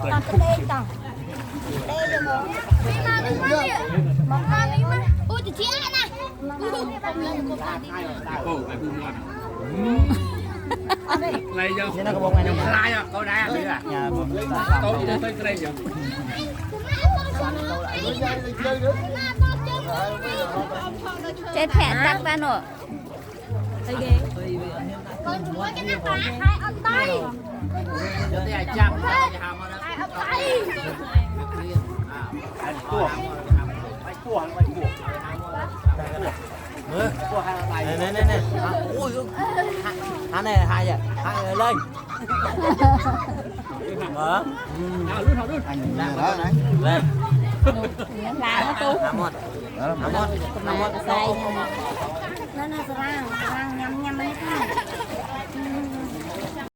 Còn cái đê tao. Đê rồi mà. Mong ta mấy mà. Ui chị ăn nè. Này giờ dùng khai à, câu đá đi à. Câu gì đây tới đây giờ. Chết thẹn tắt ra nổ. Thấy ghê. Con chúng cái nắp lá hai âm tay. Hai âm tay. Nè ui hai này hai vậy hai lên mở Luôn. lên Là nó tú. năm một Sai. Nó rang nhăm nhăm ấy thôi.